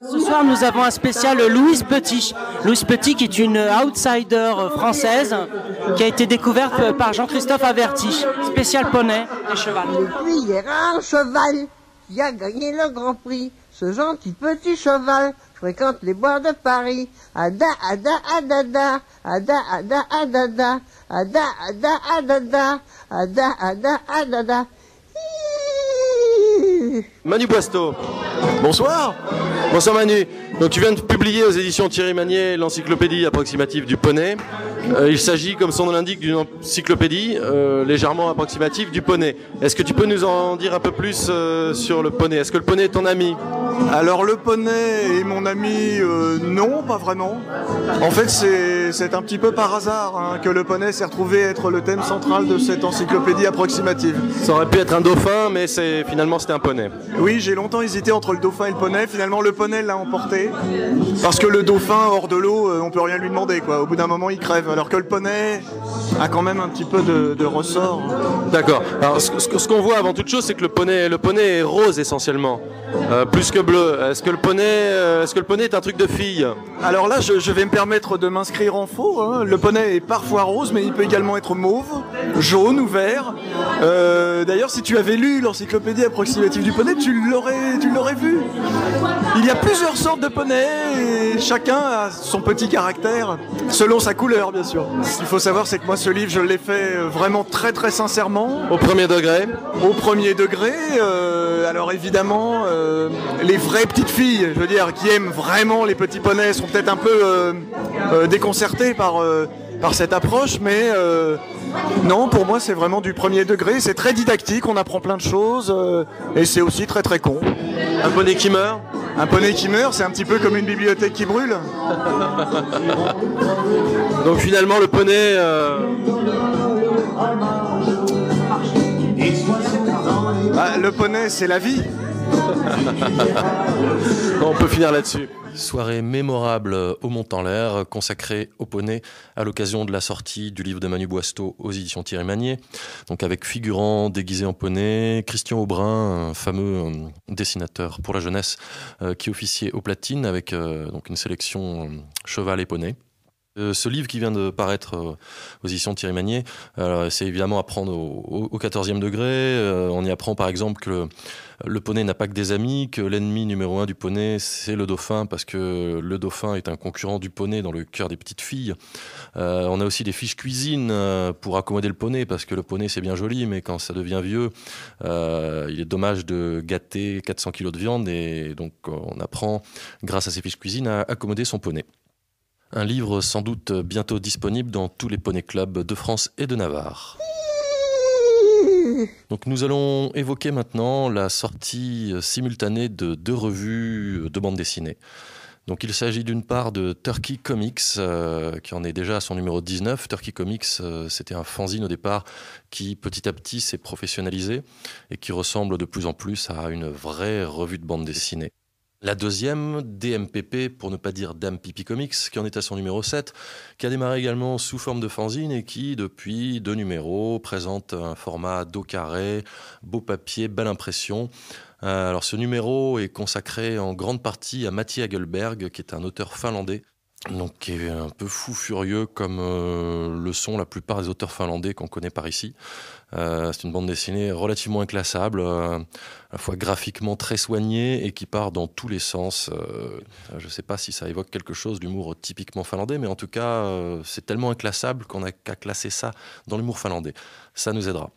Ce soir, nous avons un spécial Louise Petit. Louise Petit qui est une outsider française qui a été découverte par Jean-Christophe Averti. Spécial poney et cheval. Et puis il y a un cheval qui a gagné le Grand Prix. Ce gentil petit cheval fréquente les bois de Paris. Ada, ada, adada, ada, ada, adada, ada, ada, adada, ada, ada, adada. Manu Boisteau. Bonsoir. Bonsoir Manu. Donc tu viens de publier aux éditions Thierry Magnier l'encyclopédie approximative du poney. Il s'agit, comme son nom l'indique, d'une encyclopédie légèrement approximative du poney. Est-ce que tu peux nous en dire un peu plus sur le poney? Est-ce que le poney est ton ami? Alors le poney est mon ami, non, pas vraiment. En fait, c'est un petit peu par hasard hein, que le poney s'est retrouvé être le thème central de cette encyclopédie approximative. Ça aurait pu être un dauphin, mais finalement c'était un poney. Oui, j'ai longtemps hésité entre le dauphin et le poney. Finalement, le poney l'a emporté. Parce que le dauphin, hors de l'eau, on peut rien lui demander, quoi. Au bout d'un moment, il crève. Alors que le poney a quand même un petit peu de ressort. D'accord. Alors, ce qu'on voit avant toute chose, c'est que le poney est rose essentiellement, plus que bleu. Est-ce que le poney est un truc de fille? Alors là, je vais me permettre de m'inscrire en faux. Hein. Le poney est parfois rose, mais il peut également être mauve, jaune ou vert. D'ailleurs, si tu avais lu l'encyclopédie approximative du poney, tu l'aurais vu. Il y a plusieurs sortes de poneys et chacun a son petit caractère, selon sa couleur, bien sûr. Ce qu'il faut savoir, c'est que moi, ce livre, je l'ai fait vraiment très très sincèrement. Au premier degré? Au premier degré. Alors évidemment, les vraies petites filles, je veux dire, qui aiment vraiment les petits poneys, sont peut-être un peu déconcertées par cette approche, mais non, pour moi, c'est vraiment du premier degré. C'est très didactique, on apprend plein de choses, et c'est aussi très très con. Un poney qui meurt? Un poney qui meurt, c'est un petit peu comme une bibliothèque qui brûle. Donc finalement, le poney... le poney, c'est la vie. On peut finir là-dessus. Soirée mémorable au Mont-en-l'Air, consacrée au poney à l'occasion de la sortie du livre de Manu Boisteau aux éditions Thierry Magnier. Donc avec figurants déguisés en poney, Christian Aubrin, un fameux dessinateur pour la jeunesse, qui officiait aux platines avec donc une sélection cheval et poney. Ce livre qui vient de paraître aux éditions Thierry Magnier, c'est évidemment à prendre au 14e degré. On y apprend par exemple que le poney n'a pas que des amis, que l'ennemi numéro 1 du poney, c'est le dauphin, parce que le dauphin est un concurrent du poney dans le cœur des petites filles. On a aussi des fiches cuisine pour accommoder le poney, parce que le poney c'est bien joli, mais quand ça devient vieux, il est dommage de gâter 400 kilos de viande, et donc on apprend, grâce à ces fiches cuisine, à accommoder son poney. Un livre sans doute bientôt disponible dans tous les poney clubs de France et de Navarre. Donc nous allons évoquer maintenant la sortie simultanée de 2 revues de bande dessinée. Donc il s'agit d'une part de Turkey Comics, qui en est déjà à son numéro 19. Turkey Comics, c'était un fanzine au départ qui petit à petit s'est professionnalisé et qui ressemble de plus en plus à une vraie revue de bande dessinée. La deuxième, DMPP, pour ne pas dire Dame Pipi Comics, qui en est à son numéro 7, qui a démarré également sous forme de fanzine et qui, depuis 2 numéros, présente un format dos carré, beau papier, belle impression. Alors ce numéro est consacré en grande partie à Matti Hagelberg, qui est un auteur finlandais, donc qui est un peu fou furieux comme le sont la plupart des auteurs finlandais qu'on connaît par ici. C'est une bande dessinée relativement inclassable, à la fois graphiquement très soignée et qui part dans tous les sens. Je ne sais pas si ça évoque quelque chose d'humour typiquement finlandais, mais en tout cas, c'est tellement inclassable qu'on n'a qu'à classer ça dans l'humour finlandais. Ça nous aidera.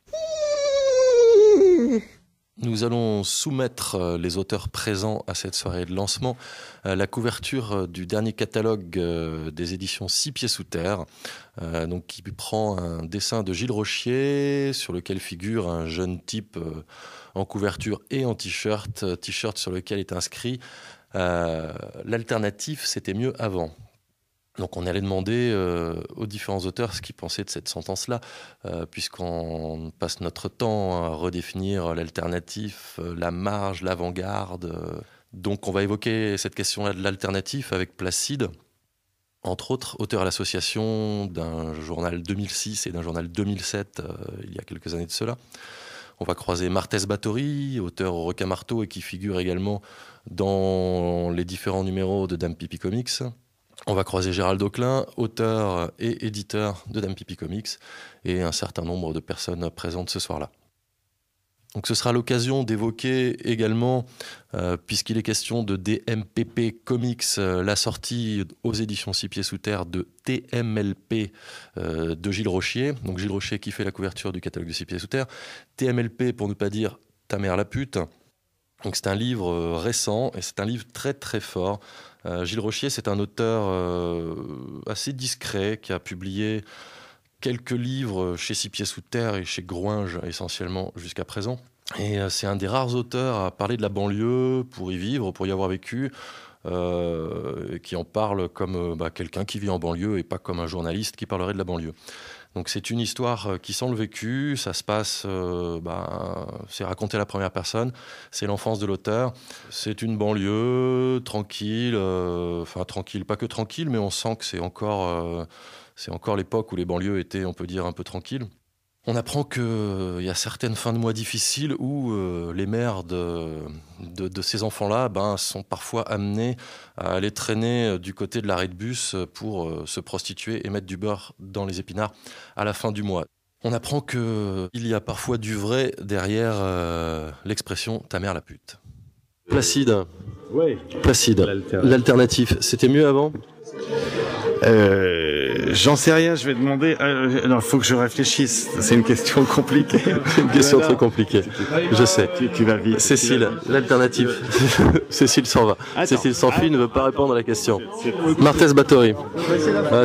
Nous allons soumettre les auteurs présents à cette soirée de lancement la couverture du dernier catalogue des éditions 6 pieds sous terre, donc qui prend un dessin de Gilles Rochier sur lequel figure un jeune type en couverture et en t-shirt sur lequel est inscrit l'alternative c'était mieux avant. Donc on allait demander aux différents auteurs ce qu'ils pensaient de cette sentence-là, puisqu'on passe notre temps à redéfinir l'alternatif, la marge, l'avant-garde. Donc on va évoquer cette question-là de l'alternatif avec Placide, entre autres auteur à l'association d'un journal 2006 et d'un journal 2007, il y a quelques années de cela. On va croiser Martès Báthory, auteur au requin-marteau et qui figure également dans les différents numéros de Dame Pipi Comics. On va croiser Gérald Auclin, auteur et éditeur de Dame Pipi Comics, et un certain nombre de personnes présentes ce soir-là. Donc ce sera l'occasion d'évoquer également, puisqu'il est question de DMPP Comics, la sortie aux éditions 6 Pieds Sous Terre de TMLP de Gilles Rochier. Donc Gilles Rochier qui fait la couverture du catalogue de 6 Pieds Sous Terre. TMLP pour ne pas dire Ta mère la pute. Donc c'est un livre récent et c'est un livre très très fort. Gilles Rochier, c'est un auteur assez discret qui a publié quelques livres chez 6 Pieds Sous Terre et chez Groinge essentiellement jusqu'à présent. Et c'est un des rares auteurs à parler de la banlieue pour y vivre, pour y avoir vécu, qui en parle comme quelqu'un qui vit en banlieue et pas comme un journaliste qui parlerait de la banlieue. Donc c'est une histoire qui sent le vécu, ça se passe, c'est raconté à la première personne, c'est l'enfance de l'auteur, c'est une banlieue tranquille, tranquille, pas que tranquille, mais on sent que c'est encore l'époque où les banlieues étaient, on peut dire, un peu tranquilles. On apprend qu'il y a certaines fins de mois difficiles où les mères de ces enfants-là sont parfois amenées à aller traîner du côté de l'arrêt de bus pour se prostituer et mettre du beurre dans les épinards à la fin du mois. On apprend qu'il y a parfois du vrai derrière l'expression « ta mère la pute ». Placide. Oui. Placide. L'alternative, c'était mieux avant ? J'en sais rien, je vais demander. Non, faut que je réfléchisse. C'est une question compliquée. C'est une question très compliquée. Je sais. Tu vas vite. Cécile, l'alternative. Cécile s'en va. Attends. Cécile s'enfuit, ne veut pas répondre à la question. Martès Báthory.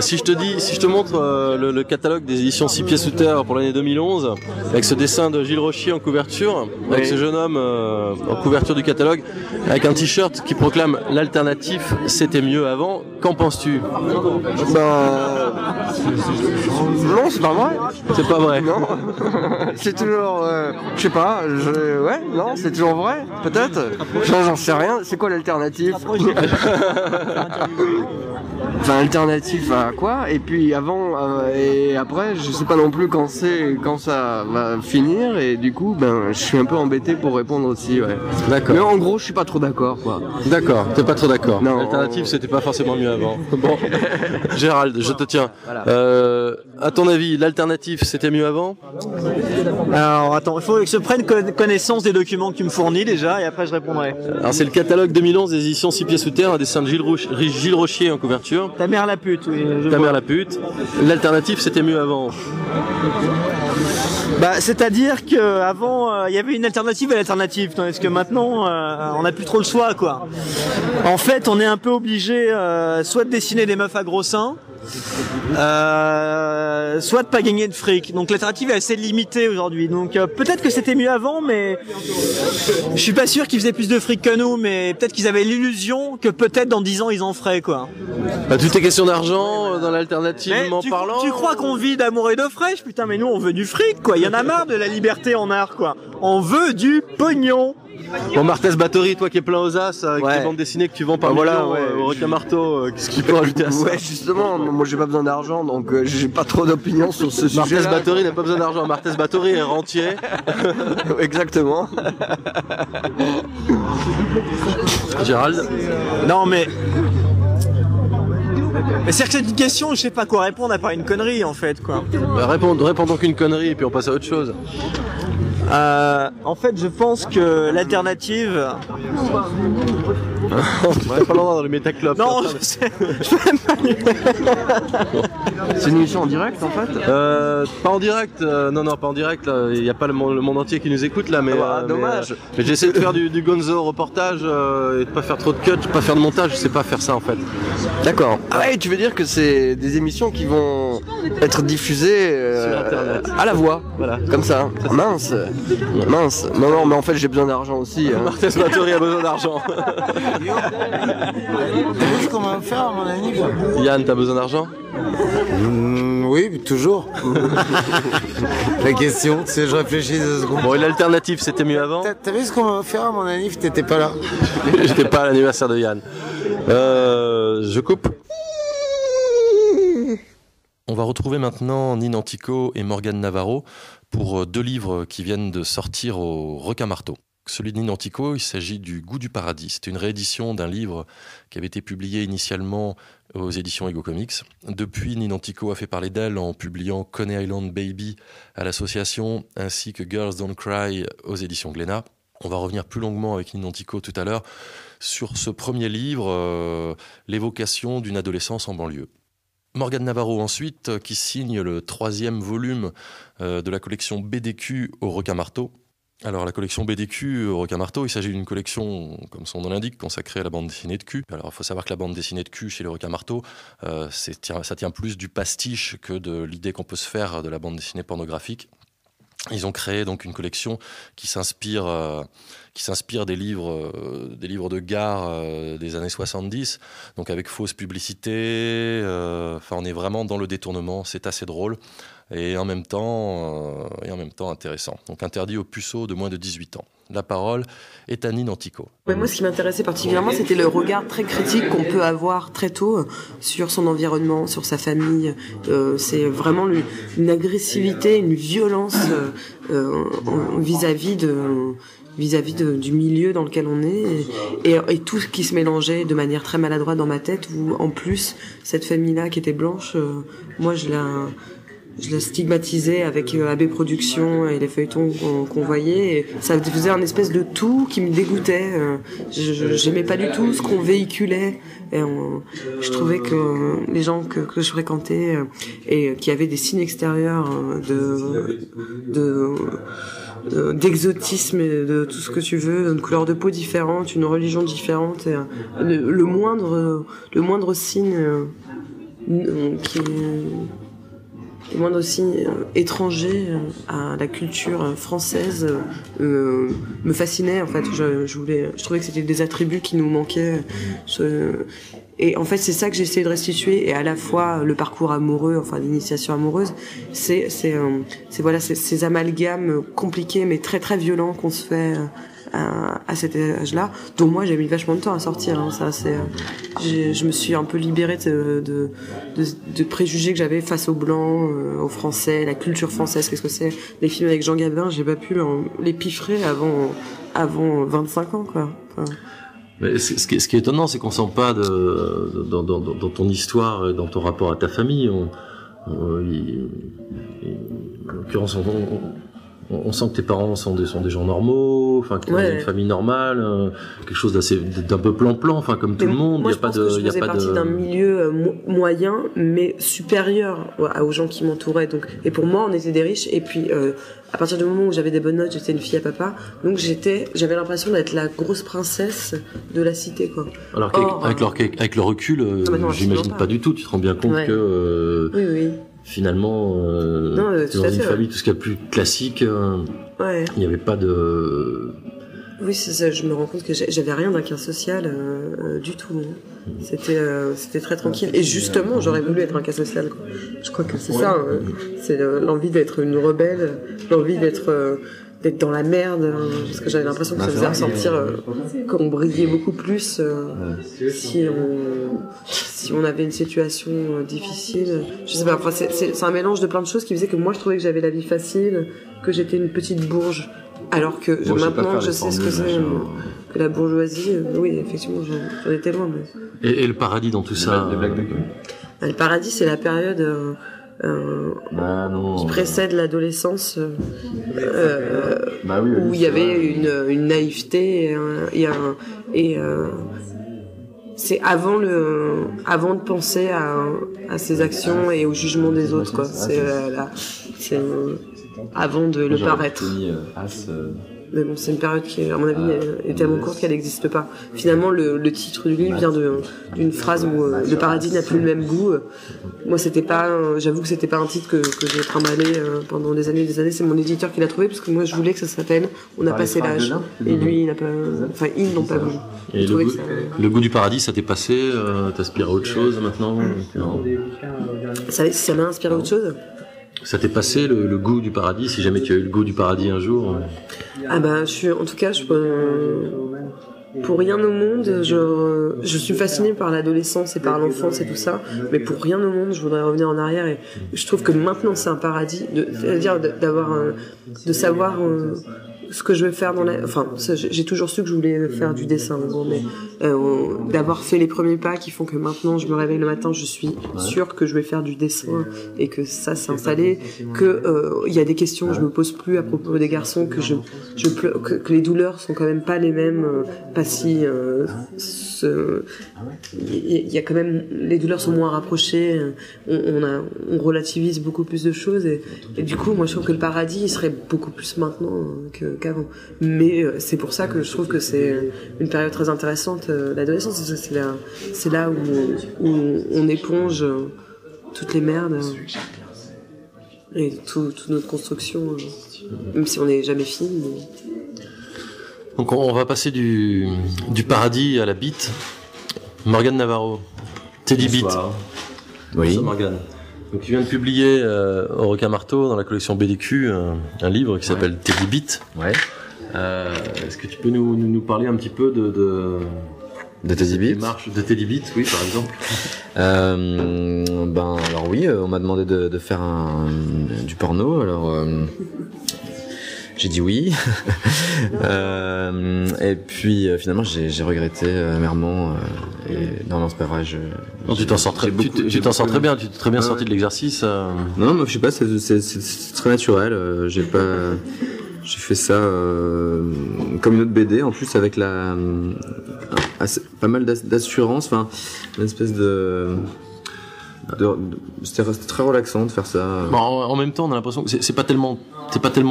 Si je te montre le catalogue des éditions 6 Pieds Sous Terre pour l'année 2011, avec ce dessin de Gilles Rochier en couverture, avec ce jeune homme en couverture du catalogue, avec un t-shirt qui proclame l'alternative, c'était mieux avant. Qu'en penses-tu ? Non, c'est pas vrai. C'est pas vrai. Non. C'est toujours, je sais pas, ouais, non, c'est toujours vrai, peut-être. J'en sais rien. C'est quoi l'alternative? Enfin, alternative à quoi? Et puis avant et après, je sais pas non plus quand ça va finir. Et du coup, je suis un peu embêté pour répondre aussi, ouais. D'accord. Mais en gros, je suis pas trop d'accord, quoi. D'accord, t'es pas trop d'accord. Non. L'alternative, c'était pas forcément mieux avant. Bon, Gérald, je te tiens. Voilà. À ton avis, l'alternative, c'était mieux avant? Alors attends, il faut que je prenne connaissance des documents que tu me fournis déjà et après je répondrai. Alors c'est le catalogue 2011 des éditions 6 Pieds Sous Terre, un dessin de Gilles Rochier en couverture. Ta mère la pute, oui. Ta mère la pute. L'alternative, c'était mieux avant. C'est-à-dire que avant il y avait une alternative à l'alternative, tandis que maintenant on n'a plus trop le choix, quoi. En fait, on est un peu obligé soit de dessiner des meufs à gros seins, soit de pas gagner de fric. Donc l'alternative est assez limitée aujourd'hui. Donc peut-être que c'était mieux avant, mais je suis pas sûr qu'ils faisaient plus de fric que nous, mais peut-être qu'ils avaient l'illusion que peut-être dans 10 ans ils en feraient, quoi. Tout est question d'argent dans l'alternative en parlant. Tu crois qu'on vit d'amour et d'eau fraîche? Putain, mais nous on veut du fric, quoi. Il y en a marre de la liberté en art, quoi. On veut du pognon. Bon, Martès Báthory, toi qui es plein aux as, avec les bandes dessinées que tu vends par millions au requin-marteau, qu'est-ce qu'il peut rajouter à ça? Ouais, justement, moi j'ai pas besoin d'argent, donc j'ai pas trop d'opinion sur ce sujet. Martès Báthory n'a pas besoin d'argent. Martès Báthory est rentier. Exactement. Gérald? Non, mais c'est que c'est une question, je sais pas quoi répondre à part une connerie en fait, quoi. Réponds donc une connerie et puis on passe à autre chose. En fait, je pense que l'alternative. On est pas loin dans le métaclub. Non, je sais pas. C'est une émission en direct en fait? Pas en direct, non, pas en direct. Il n'y a pas le monde entier qui nous écoute là, mais dommage. Mais j'essaie de faire du gonzo reportage et de pas faire trop de cuts, pas faire de montage. Je sais pas faire ça en fait. D'accord. Ah ouais, tu veux dire que c'est des émissions qui vont être diffusées sur Internet à la voix, voilà, comme ça. Mince. Non, mais en fait j'ai besoin d'argent aussi. Martès Báthory a besoin d'argent. Qu'est-ce qu'on va faire à mon anniv? Yann, t'as besoin d'argent? Oui, toujours. La question, c'est je réfléchis 2 secondes. Bon, et l'alternative, c'était mieux avant? T'as vu ce qu'on va faire à mon anniv? T'étais pas là. J'étais pas à l'anniversaire de Yann. Je coupe. On va retrouver maintenant Ninantico et Morgane Navarro pour 2 livres qui viennent de sortir au Requin-Marteau. Celui de Nine Antico, il s'agit du Goût du paradis. C'est une réédition d'un livre qui avait été publié initialement aux éditions Ego Comics. Depuis, Nine Antico a fait parler d'elle en publiant Coney Island Baby à l'association, ainsi que Girls Don't Cry aux éditions Glénat. On va revenir plus longuement avec Nine Antico tout à l'heure sur ce premier livre, l'évocation d'une adolescence en banlieue. Morgane Navarro ensuite, qui signe le 3e volume de la collection BDQ au Requin-Marteau. Alors la collection BDQ au Requin-Marteau, il s'agit d'une collection, comme son nom l'indique, consacrée à la bande dessinée de cul. Alors il faut savoir que la bande dessinée de cul chez le Requin-Marteau, ça tient plus du pastiche que de l'idée qu'on peut se faire de la bande dessinée pornographique. Ils ont créé donc une collection qui s'inspire des livres de gare des années 70, donc avec fausse publicité. On est vraiment dans le détournement, c'est assez drôle et en même temps intéressant. Donc interdit aux puceaux de moins de 18 ans. La parole est à Nine Antico. Ouais, moi, ce qui m'intéressait particulièrement, c'était le regard très critique qu'on peut avoir très tôt sur son environnement, sur sa famille. C'est vraiment une agressivité, une violence vis-à-vis du milieu dans lequel on est et tout ce qui se mélangeait de manière très maladroite dans ma tête, où en plus cette famille-là qui était blanche, moi je la stigmatisais avec AB Productions et les feuilletons qu'on voyait, et ça faisait un espèce de tout qui me dégoûtait. J'aimais pas du tout ce qu'on véhiculait, et je trouvais que les gens que je fréquentais et qui avaient des signes extérieurs d'exotisme et de tout ce que tu veux, une couleur de peau différente, une religion différente, et le moindre signe le moindre signe étranger à la culture française me fascinait. En fait, je trouvais que c'était des attributs qui nous manquaient. Et en fait, c'est ça que j'ai essayé de restituer, et à la fois le parcours amoureux, enfin l'initiation amoureuse, c'est ces amalgames compliqués mais très très violents qu'on se fait à cet âge-là, dont moi j'ai mis vachement de temps à sortir. Je me suis un peu libérée de préjugés que j'avais face aux blancs, aux Français, la culture française, qu'est-ce que c'est, les films avec Jean Gabin, j'ai pas pu les piffrer avant 25 ans, quoi. Enfin, mais ce qui est étonnant, c'est qu'on sent pas dans ton histoire, dans ton rapport à ta famille, en l'occurrence, on sent que tes parents sont des gens normaux, enfin que t'as une famille normale, quelque chose d'un peu plan-plan, enfin comme tout le monde. Moi, je pense que je faisais partie d'un milieu moyen, mais supérieur aux gens qui m'entouraient. Donc, et pour moi, on était des riches. Et puis, à partir du moment où j'avais des bonnes notes, j'étais une fille à papa. Donc j'avais l'impression d'être la grosse princesse de la cité, quoi. Alors avec le recul, j'imagine pas du tout. Tu te rends bien compte que oui. Finalement, t'es dans une famille tout ce qu'il y a plus classique. Il n'y avait pas de... Oui, c'est ça, je me rends compte que j'avais rien d'un cas social du tout. C'était très tranquille. Et justement, j'aurais voulu être un cas social, quoi. Je crois que c'est ça. C'est l'envie d'être une rebelle, l'envie d'être dans la merde, parce que j'avais l'impression que ça faisait ressentir qu'on brillait beaucoup plus si on avait une situation difficile. Je sais pas, enfin, c'est un mélange de plein de choses qui faisait que moi je trouvais que j'avais la vie facile, que j'étais une petite bourge, alors que maintenant je sais ce que c'est que la bourgeoisie. Oui, effectivement, j'en étais loin. Mais... Et le paradis dans tout ça, le paradis, c'est la période qui précède l'adolescence, où il y avait une naïveté et c'est avant de penser à ses actions et au jugement des autres, quoi. C'est avant de le paraître. Mais bon, c'est une période qui, à mon avis, est tellement courte qu'elle n'existe pas. Finalement, le titre du livre vient d'une phrase où le paradis n'a plus le même goût. Moi, j'avoue que c'était pas un titre que j'ai trimballé pendant des années. C'est mon éditeur qui l'a trouvé, parce que moi, je voulais que ça s'appelle On a passé l'âge. Et lui, ils n'ont pas voulu. Et le goût du paradis, ça t'est passé, t'inspire à autre chose maintenant? Ça m'a inspiré à autre chose. Ça t'est passé le goût du paradis, si jamais tu as eu le goût du paradis un jour? En tout cas, pour rien au monde, je suis fascinée par l'adolescence et par l'enfance et tout ça, mais pour rien au monde, je voudrais revenir en arrière et je trouve que maintenant c'est un paradis, c'est-à-dire de savoir ce que je vais faire dans enfin, j'ai toujours su que je voulais faire du dessin, mais d'avoir fait les premiers pas qui font que maintenant je me réveille le matin, je suis sûre que je vais faire du dessin et que ça s'est installé, que il y a des questions que je me pose plus à propos des garçons, que que les douleurs sont quand même pas les mêmes, pas si il y a quand même, les douleurs sont moins rapprochées, on relativise beaucoup plus de choses et du coup moi je trouve que le paradis il serait beaucoup plus maintenant qu'avant, mais c'est pour ça que je trouve que c'est une période très intéressante, l'adolescence, c'est là où on éponge toutes les merdes et toute notre construction, même si on n'est jamais fini. Donc on va passer du paradis à la bite. Morgane Navarro, Teddy Beat. Oui. Bonsoir Morgane. Donc tu viens de publier au Requin Marteau dans la collection BDQ un livre qui s'appelle Teddy Beat. Ouais. Est-ce que tu peux nous parler un petit peu de Teddy Beat, démarche de Teddy Beat, oui, par exemple. Alors oui, on m'a demandé de faire du porno, alors j'ai dit oui. Et puis finalement j'ai regretté amèrement. Non, c'est pas vrai. Non, tu t'en sors très bien. Tu t'es très bien sorti de l'exercice. Non, mais je sais pas, c'est très naturel. J'ai fait ça comme une autre BD, en plus avec pas mal d'assurance, enfin une espèce c'était très relaxant de faire ça. Bon, en même temps, on a l'impression que c'est pas tellement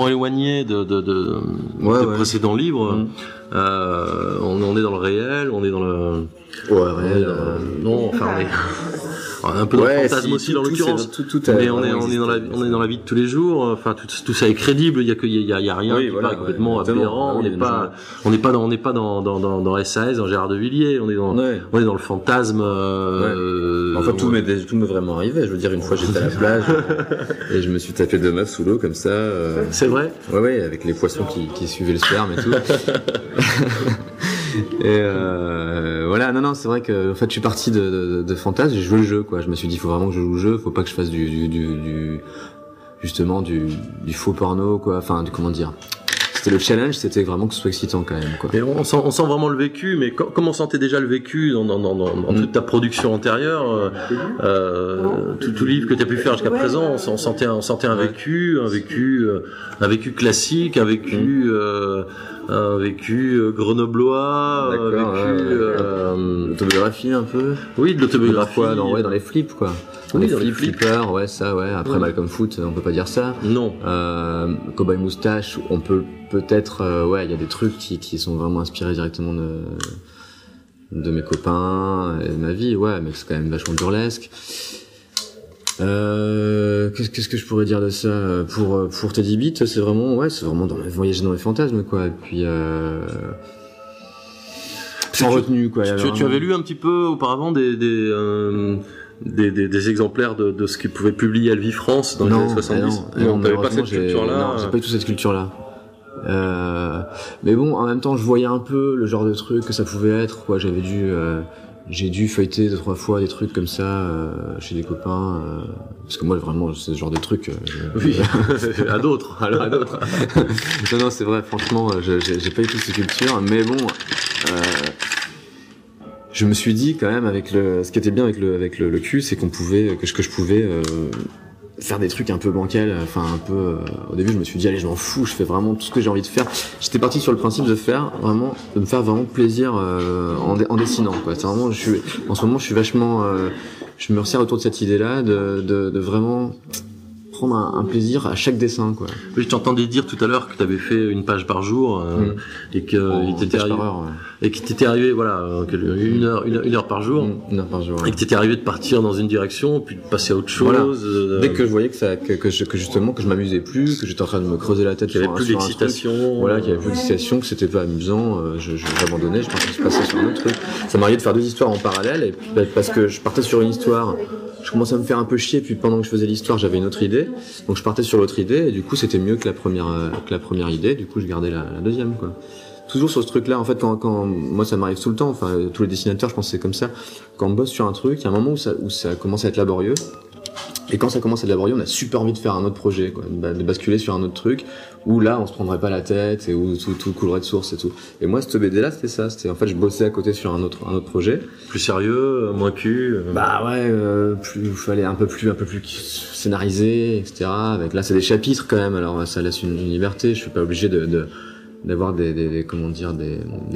éloigné de précédents livres. On est dans le réel, on est dans le réel. Non, enfin on est un peu dans le fantasme aussi dans l'occurrence. Mais on est dans la vie de tous les jours. Enfin tout ça est crédible. Il y a rien qui paraît complètement aberrant. On n'est pas dans SAS, dans Gérard de Villiers. On est dans le fantasme. Enfin tout m'est vraiment arrivé. Je veux dire, une fois j'étais à la plage et je me suis tapé 2 meufs sous l'eau comme ça. C'est vrai. Ouais, avec les poissons qui suivaient le sperme et tout. Et voilà, non, c'est vrai que en fait je suis parti de fantasme, j'ai joué le jeu quoi. Je me suis dit faut vraiment que je joue le jeu, faut pas que je fasse du faux porno quoi. Enfin, comment dire. C'était le challenge, c'était vraiment que ce soit excitant quand même quoi. Et on sent vraiment le vécu, mais comment on sentait déjà le vécu dans toute ta production antérieure, tout livre que tu as pu faire jusqu'à présent, on sentait un vécu classique, un vécu grenoblois, l'autobiographie un peu. Oui, de l'autobiographie. Dans les flips quoi. Dans les flippers, ça. Après Malcolm Foot, on peut pas dire ça. Non. Cowboy Moustache, on peut-être, il y a des trucs qui sont vraiment inspirés directement de mes copains et de ma vie, mais c'est quand même vachement burlesque. Qu'est-ce que je pourrais dire de ça pour Teddy Beat, c'est vraiment voyager dans les fantasmes quoi. Et puis sans retenue quoi. Tu avais lu un petit peu auparavant des exemplaires de ce qu'il pouvait publier Elvie France dans les années 70. Non, t'avais pas cette culture-là. Non, j'ai pas eu toute cette culture-là. Mais bon, en même temps, je voyais un peu le genre de truc que ça pouvait être, quoi. J'ai dû feuilleter 2-3 fois des trucs comme ça chez des copains, parce que moi vraiment c'est ce genre de truc. Oui, à d'autres. Non, c'est vrai. Franchement, j'ai pas eu toute cette culture, mais bon. Je me suis dit quand même ce qui était bien avec le cul, c'est que je pouvais faire des trucs un peu bancals, enfin un peu. Au début, je me suis dit allez, je m'en fous, je fais vraiment tout ce que j'ai envie de faire. J'étais parti sur le principe de me faire vraiment plaisir en dessinant quoi. C'est vraiment, en ce moment, je suis vachement, je me resserre autour de cette idée-là de vraiment prendre un plaisir à chaque dessin quoi. Oui, je t'entendais dire tout à l'heure que tu avais fait une page par jour et que t'étais arrivé une heure par jour. Une heure par jour. Ouais. Et que t'étais arrivé de partir dans une direction puis de passer à autre chose. Voilà. Dès que je voyais que je m'amusais plus, que j'étais en train de me creuser la tête, qu'il y avait plus d'excitation. Qu'il y avait plus d'excitation, que c'était pas amusant, j'abandonnais, je passais sur un autre truc. Ça m'arrivait de faire 2 histoires en parallèle et puis parce que je partais sur une histoire. Je commençais à me faire un peu chier, puis pendant que je faisais l'histoire, j'avais une autre idée. Donc je partais sur l'autre idée, et du coup c'était mieux que la première idée, du coup je gardais la deuxième, quoi. toujours sur ce truc-là. En fait, quand moi ça m'arrive tout le temps. Enfin, tous les dessinateurs, je pense que c'est comme ça. Quand on bosse sur un truc, il y a un moment où ça commence à être laborieux. Et quand ça commence à être laborieux, on a super envie de faire un autre projet, quoi, de basculer sur un autre truc où là on se prendrait pas la tête et où tout coulerait de source et tout. Et moi cette BD là c'était ça, c'était en fait je bossais à côté sur un autre projet. Plus sérieux, moins cul. Bah ouais, fallait un peu plus scénarisé, etc. Avec là c'est des chapitres quand même, alors ça laisse une liberté. Je suis pas obligé d'avoir des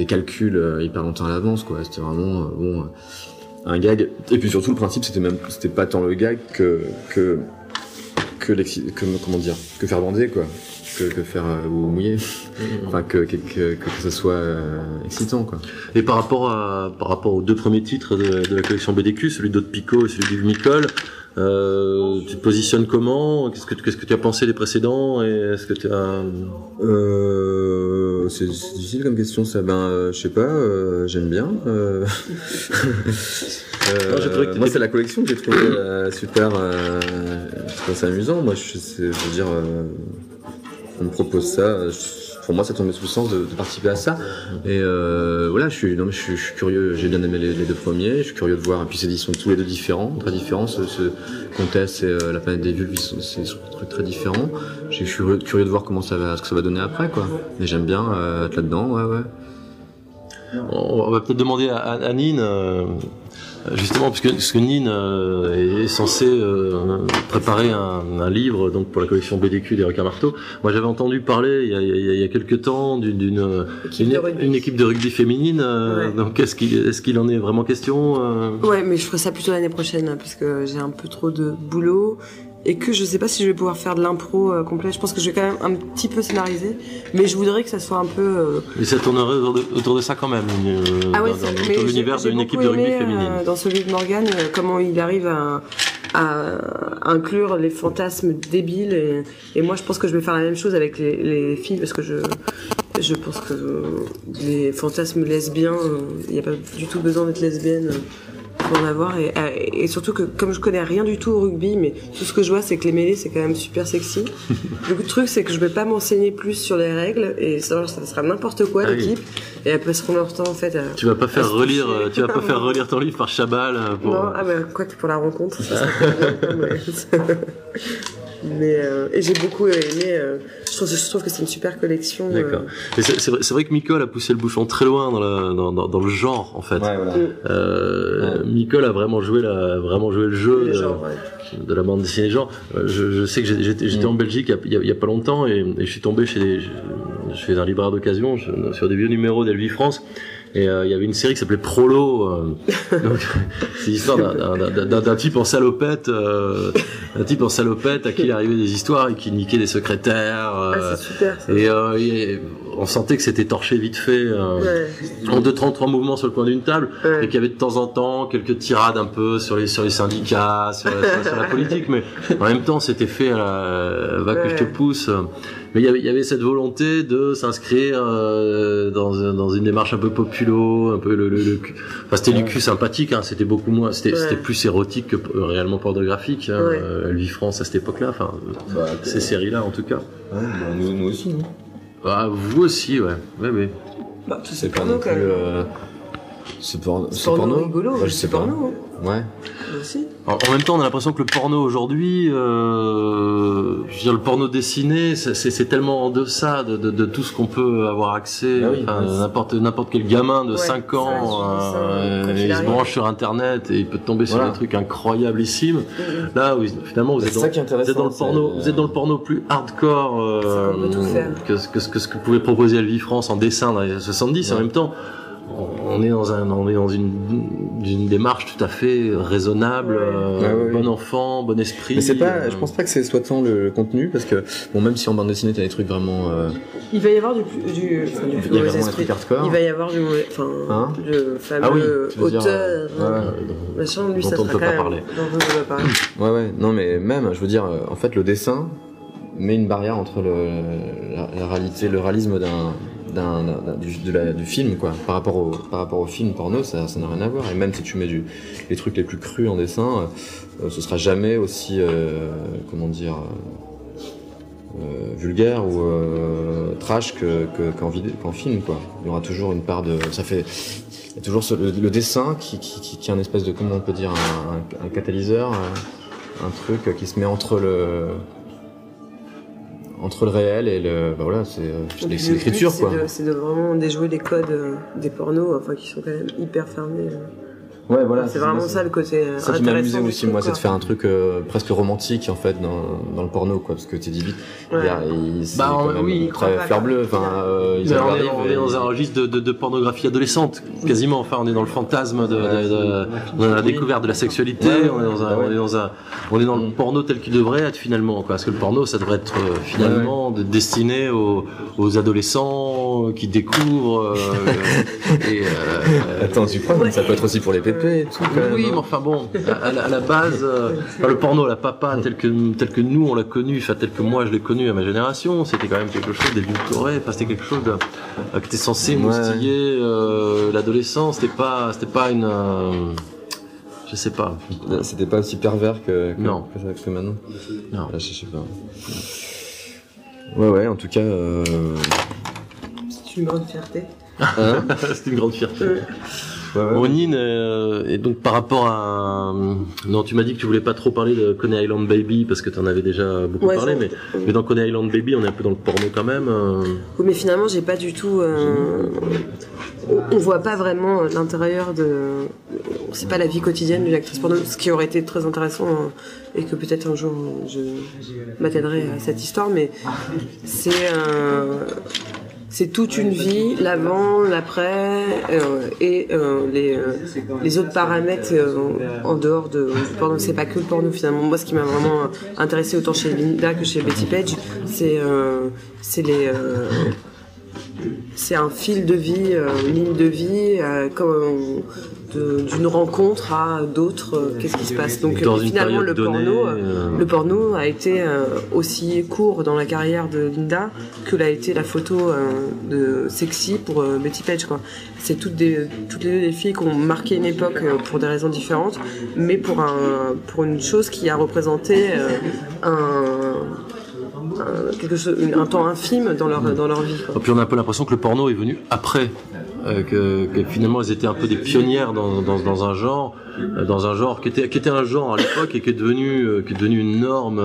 calculs hyper longtemps à l'avance, quoi. C'était vraiment un gag. Et puis surtout le principe c'était pas tant le gag que faire bander, quoi, que faire ou mouiller. Enfin que ça soit excitant, quoi. Et par rapport aux deux premiers titres de la collection BDQ, celui d'Aude Picot et celui d'Yves Micol, tu te positionnes comment? Qu'est-ce que tu as pensé des précédents, et est-ce que tu as c'est difficile comme question, ça. Je sais pas, j'aime bien. Moi c'est la collection que j'ai trouvé super, je trouve ça amusant. Moi je veux dire, on me propose ça, pour moi ça tombe sous le sens de participer à ça. Et voilà, je suis curieux, j'ai bien aimé les deux premiers, je suis curieux de voir. Et puis ils sont tous les deux différents, très différents. Ce Comtesse et La planète des vulves, c'est des trucs très différents. Je suis curieux de voir ce que ça va donner après, quoi. Mais j'aime bien être là-dedans, ouais. On va peut-être demander à Nine, justement, parce que Nine est censé préparer un livre donc pour la collection BDQ des Requins Marteaux. Moi j'avais entendu parler il y a quelques temps d'une équipe de rugby féminine. Ouais. Donc est-ce qu'il en est vraiment question Ouais, mais je ferai ça plutôt l'année prochaine parce que j'ai un peu trop de boulot. Et que je sais pas si je vais pouvoir faire de l'impro complet. Je pense que je vais quand même un petit peu scénariser, mais je voudrais que ça soit un peu. Et ça tournerait autour de ça quand même, dans l'univers d'une équipe de rugby féminine. Dans celui de Morgane, comment il arrive à inclure les fantasmes débiles, et moi je pense que je vais faire la même chose avec les filles, parce que je pense que les fantasmes lesbiens, il n'y a pas du tout besoin d'être lesbienne pour en avoir, et surtout que comme je connais rien du tout au rugby, mais tout ce que je vois c'est que les mêlées c'est quand même super sexy. Le truc c'est que je vais pas m'enseigner plus sur les règles, et ça sera n'importe quoi l'équipe, et elles passeront leur temps en fait à... Tu vas pas faire relire ton livre par Chabal pour... Non, quoi que pour la rencontre ça sera bien, mais et j'ai beaucoup aimé, je trouve que c'est une super collection. D'accord. Et c'est vrai que Micol a poussé le bouchon très loin dans le genre, en fait. Ouais, voilà. Micol a vraiment joué le jeu de la bande dessinée genre. Je sais que j'étais en Belgique il y a pas longtemps, et je suis tombé chez un libraire d'occasion sur des vieux numéros d'Elvie France. Et il y avait une série qui s'appelait Prolo, donc c'est l'histoire d'un type en salopette, à qui il arrivait des histoires et qui niquait des secrétaires. C'est super, ça. Et on sentait que c'était torché vite fait, en 2-3 mouvements sur le coin d'une table, et qu'il y avait de temps en temps quelques tirades un peu sur les syndicats, sur la politique, mais en même temps c'était fait à la va que je te pousse. Mais il y avait cette volonté de s'inscrire dans une démarche un peu populo, un peu enfin c'était du cul sympathique, hein, c'était beaucoup moins, c'était plus érotique que réellement pornographique, hein, Elvie France à cette époque-là, enfin ces séries-là en tout cas. Ouais, nous aussi, non? Ah, vous aussi, ouais. Bah, c'est pas non plus. C'est porno rigolo, c'est porno. Ouais. Aussi. En même temps, on a l'impression que le porno aujourd'hui, je veux dire, le porno dessiné, c'est tellement en deçà de tout ce qu'on peut avoir accès. N'importe quel gamin de 5 ans, il se branche sur Internet et il peut tomber sur des trucs incroyablissimes. Là, finalement, vous êtes dans le porno, vous êtes dans le porno plus hardcore que ce que pouvait proposer Elvie France en dessin dans les années 70. En même temps, on est dans une démarche tout à fait raisonnable, bon enfant, bon esprit. Mais je pense pas que c'est soit tant le contenu, parce que bon, même si en bande dessinée t'as des trucs vraiment. Il va y avoir du mauvais esprit. Il va y avoir du mauvais, le fameux auteur, machin, lui, dont ça on ne peut pas parler. Ouais, non, mais même, je veux dire, en fait, le dessin met une barrière entre la réalité, le réalisme du film, quoi. Par rapport au film porno, ça n'a rien à voir. Et même si tu mets les trucs les plus crus en dessin, ce sera jamais aussi, vulgaire ou trash qu'en film, quoi. Il y aura toujours une part de... Il y a toujours le dessin qui est un espèce de, comment on peut dire, un catalyseur, un truc qui se met entre le réel et c'est l'écriture, quoi. C'est de vraiment déjouer les codes des pornos, enfin, qui sont quand même hyper fermés. Ouais, voilà. C'est vraiment ça le côté intéressant. Ça qui m'a amusé aussi, moi, c'est de faire un truc presque romantique, en fait, dans le porno, quoi, parce que tu dis vite, c'est très fleur bleue. Enfin, on est dans un registre de pornographie adolescente, quasiment. Enfin, on est dans le fantasme de la découverte de la sexualité. On est dans le porno tel qu'il devrait être finalement, quoi, parce que le porno, ça devrait être finalement destiné aux adolescents qui découvrent. Attends, tu crois que ça peut être aussi pour les pépés? Et tout, oui, mais enfin bon, à la base, le porno, la papa, tel que nous on l'a connu, enfin tel que moi je l'ai connu à ma génération, c'était quand même quelque chose d'édulcoré, enfin c'était quelque chose qui était censé moustiller l'adolescence, c'était pas une, je sais pas. C'était pas aussi pervers que maintenant. Non. Là, je sais pas. Ouais, en tout cas. C'est une grande fierté. C'est une grande fierté. Nine, et donc par rapport à... Non, tu m'as dit que tu voulais pas trop parler de Coney Island Baby parce que tu en avais déjà beaucoup parlé, mais dans Coney Island Baby, on est un peu dans le porno quand même. Oui, mais finalement, j'ai pas du tout... On voit pas vraiment l'intérieur de... C'est pas la vie quotidienne d'une actrice porno, ce qui aurait été très intéressant et que peut-être un jour je m'attellerai à cette histoire, mais c'est toute une vie, l'avant, l'après, et les autres paramètres en dehors du porno. C'est pas que le porno finalement. Moi, ce qui m'a vraiment intéressé autant chez Linda que chez Betty Page, c'est un fil de vie, une ligne de vie, d'une rencontre à d'autres, qu'est-ce qui se passe. Donc finalement le porno a été aussi court dans la carrière de Linda que l'a été la photo de Sexy pour Betty Page, quoi. C'est toutes les deux des filles qui ont marqué une époque pour des raisons différentes, mais pour une chose qui a représenté un temps infime dans leur vie, quoi. Et puis on a un peu l'impression que le porno est venu après, que finalement elles étaient un peu des pionnières dans un genre qui était un genre à l'époque et qui est devenu une norme,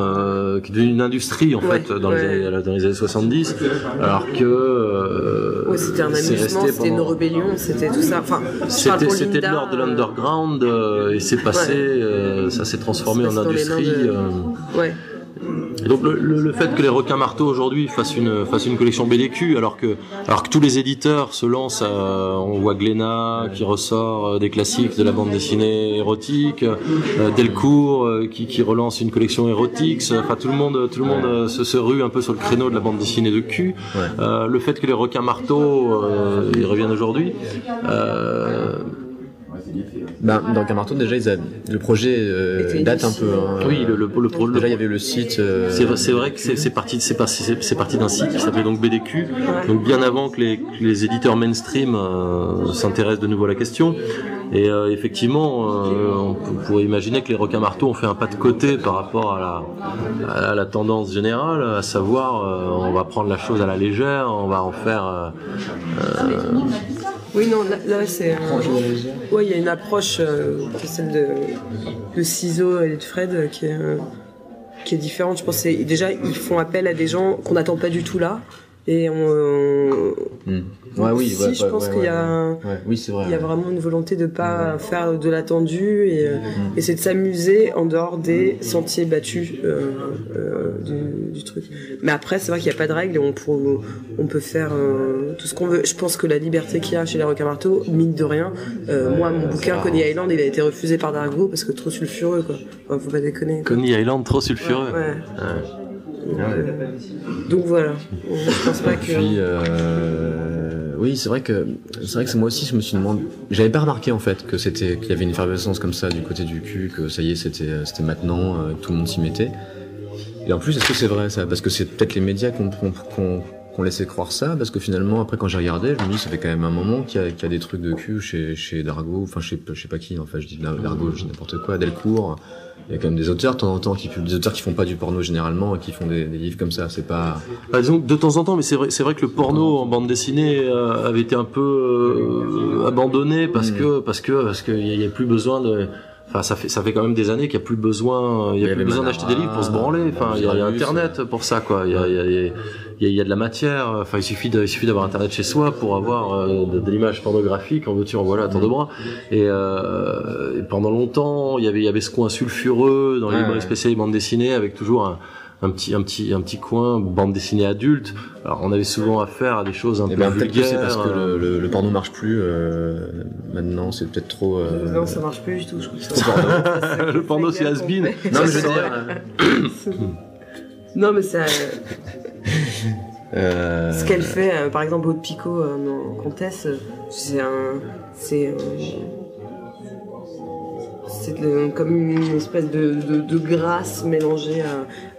qui est devenu une industrie en fait dans les années 70, alors que c'était un amusement, c'était une rébellion, c'était tout ça. Enfin, c'était de l'ordre de l'underground et c'est passé, ça s'est transformé en industrie. Et donc le fait que les requins marteaux aujourd'hui fassent une collection BDQ alors que tous les éditeurs se lancent on voit Glénat qui ressort des classiques de la bande dessinée érotique, Delcourt qui relance une collection érotique, enfin tout le monde se rue un peu sur le créneau de la bande dessinée de cul. Le fait que les requins marteaux ils reviennent aujourd'hui, dans Camarto déjà le projet date un peu. Oui, déjà il y avait le site. C'est vrai que c'est parti d'un site qui s'appelait donc BDQ, donc bien avant que les éditeurs mainstream s'intéressent de nouveau à la question. Et effectivement, on pourrait imaginer que les requins marteaux ont fait un pas de côté par rapport à la tendance générale, à savoir on va prendre la chose à la légère, on va en faire. Oui, non, là c'est. Il y a une approche qui est celle de Ciseaux et de Fred qui est différente. Je pense que déjà ils font appel à des gens qu'on n'attend pas du tout là. Et je pense qu'il y a, il y a vraiment une volonté de pas faire de l'attendu et c'est de s'amuser en dehors des sentiers battus du truc. Mais après, c'est vrai qu'il n'y a pas de règles et on peut faire tout ce qu'on veut. Je pense que la liberté qu'il y a chez les requins marteaux, mine de rien, moi, mon bouquin Coney Island, il a été refusé par Dargaud parce que trop sulfureux, quoi. Enfin, faut pas déconner, quoi. Coney Island, trop sulfureux. Donc voilà, je pense pas que. Puis oui, c'est vrai que moi aussi je me suis demandé, j'avais pas remarqué en fait qu'il y avait une effervescence comme ça du côté du cul, que ça y est c'était maintenant, tout le monde s'y mettait. Et en plus, est-ce que c'est vrai ça? Parce que c'est peut-être les médias qu'on laissait croire ça, parce que finalement, après, quand j'ai regardé, je me dis, ça fait quand même un moment qu'il y a des trucs de cul chez Dargaud, enfin, je sais pas qui, enfin, je dis Dargaud, je dis n'importe quoi, Delcourt. Il y a quand même des auteurs, de temps en temps, des auteurs qui font pas du porno généralement, et qui font des livres comme ça, c'est pas... Bah, disons que de temps en temps, mais c'est vrai que le porno en bande dessinée avait été un peu abandonné parce qu'il y a plus besoin de... Enfin, ça fait quand même des années qu'il y a plus besoin, d'acheter des livres pour se branler. Enfin, il y a Internet pour ça, quoi. Il y a de la matière. Enfin, il suffit d'avoir Internet chez soi pour avoir de l'image pornographique. En veux-tu, en voilà, à tour de bras. Et pendant longtemps, il y avait ce coin sulfureux dans les librairies spécialisées bande dessinée, avec toujours un petit coin bande dessinée adulte. Alors on avait souvent affaire à des choses un peu vulgaires. C'est parce que le porno marche plus maintenant, c'est peut-être trop. Non, ça marche plus du tout. Je trouve ça. Le porno c'est has-been. Non, mais je veux dire. Non, mais ça. Ce qu'elle fait, par exemple, Aude Picot en Comtesse, c'est comme une espèce de grâce mélangée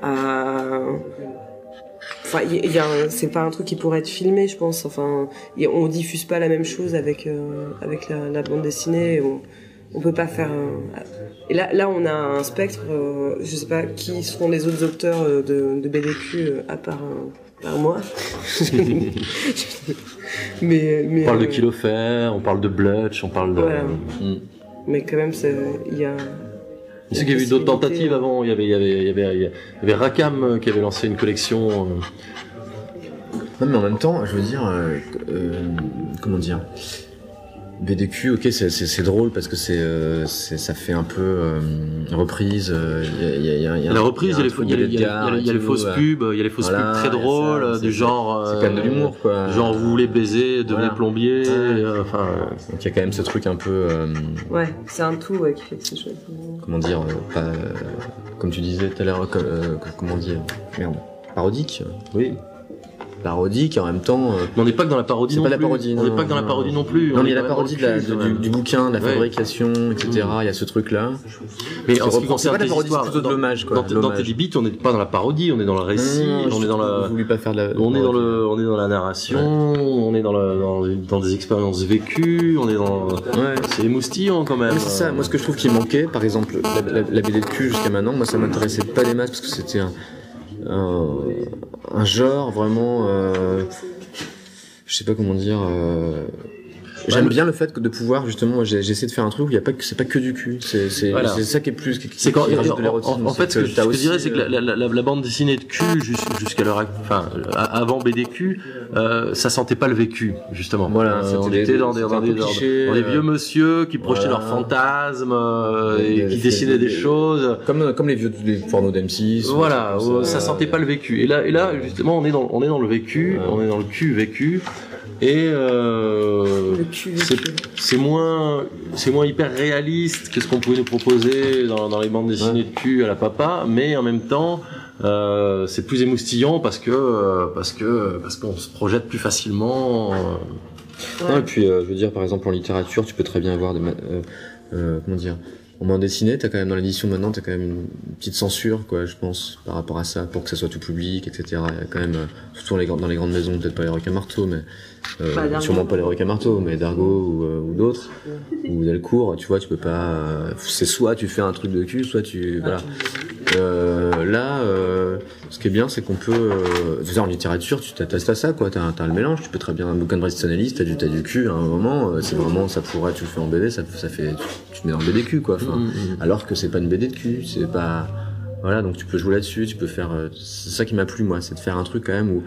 à... Enfin, c'est pas un truc qui pourrait être filmé, je pense. Enfin, on diffuse pas la même chose avec la bande dessinée. On peut pas faire... Et là, on a un spectre. Je sais pas qui seront les autres auteurs de BDQ à part moi. mais on parle de Kilofer, on parle de Blutch, on parle de... Voilà. Mais quand même, il y a... Je sais qu'il y a eu d'autres tentatives avant. Il y avait Rackham qui avait lancé une collection. Non, mais en même temps, je veux dire, comment dire, BDQ, ok, c'est drôle parce que ça fait un peu reprise. La reprise, il y a les fausses pubs, il y a les fausses pubs très drôles, du genre. C'est quand même de l'humour, quoi. Genre vous voulez baiser, devenez plombier. Enfin. Donc il y a quand même ce truc un peu. Ouais, c'est un tout qui fait que c'est chouette. Comment dire, pas, comme tu disais tout à l'heure, comment dire, merde, parodique. Oui. Parodique en même temps. Mais on n'est pas que dans la parodie. C'est pas la parodie. On n'est pas que dans la parodie non plus. Non, il y a la parodie du bouquin, de la fabrication, etc. Il y a ce truc-là. Mais en ce qui concerne la parodie, c'est plutôt de l'hommage, quoi. Dans Teddy Beat, on n'est pas dans la parodie, on est dans le récit, on est dans la. Je voulais pas faire de la. On est dans la narration, on est dans des expériences vécues, on est dans. Ouais. C'est émoustillant quand même. C'est ça. Moi, ce que je trouve qui manquait, par exemple, la BD de cul jusqu'à maintenant, moi, ça m'intéressait pas des masses parce que c'était un genre vraiment je sais pas comment dire j'aime bien le fait de pouvoir justement j'essaie de faire un truc où il y a pas que c'est pas que du cul c'est ça qui est plus c'est quand en fait ce que je te dirais c'est que la bande dessinée de cul jusqu'à l'heure avant BDQ ça sentait pas le vécu justement. Voilà, on était dans des vieux monsieur qui projetaient leurs fantasmes et qui dessinaient des choses comme les vieux pornos d'M6. Voilà, ça sentait pas le vécu. Et là justement on est dans le vécu, on est dans le cul vécu. Et c'est moins hyper réaliste que ce qu'on pouvait nous proposer dans les bandes dessinées de cul à la papa, mais en même temps c'est plus émoustillant parce qu'on se projette plus facilement. Non, et puis je veux dire par exemple en littérature tu peux très bien avoir comment dire, en bande dessinée t'as quand même dans l'édition maintenant t'as quand même une petite censure quoi je pense par rapport à ça pour que ça soit tout public etc. Il y a quand même surtout dans les grandes maisons peut-être pas les Requins Marteau mais sûrement pas les Requins Marteau mais Dargaud ou d'autres ou Delcourt tu vois tu peux pas c'est soit tu fais un truc de cul soit tu voilà là ce qui est bien c'est qu'on peut en littérature tu t'attestes à ça quoi t'as le mélange tu peux très bien un bouquin de Bret Easton Ellis t'as du cul à un moment c'est vraiment ça pourrait tu le fais en BD ça fait tu te mets dans le BD cul quoi alors que c'est pas une BD de cul c'est pas voilà donc tu peux jouer là-dessus tu peux faire c'est ça qui m'a plu moi c'est de faire un truc quand même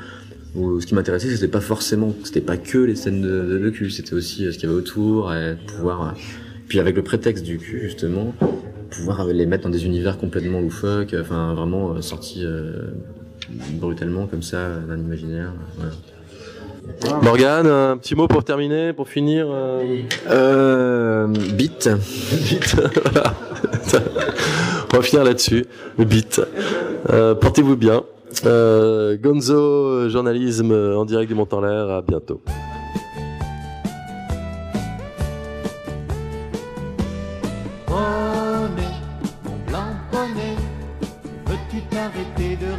où ce qui m'intéressait c'était pas que les scènes de cul c'était aussi ce qu'il y avait autour et pouvoir puis avec le prétexte du cul justement pouvoir les mettre dans des univers complètement loufoques enfin vraiment sortis brutalement comme ça d'un imaginaire voilà. Morgane, un petit mot pour terminer, pour finir Beat. Voilà. On va finir là-dessus. Le beat. Portez-vous bien. Gonzo, journalisme en direct du Mont-en-L'air. À bientôt. Poney, mon blanc poney, veux-tu t'arrêter de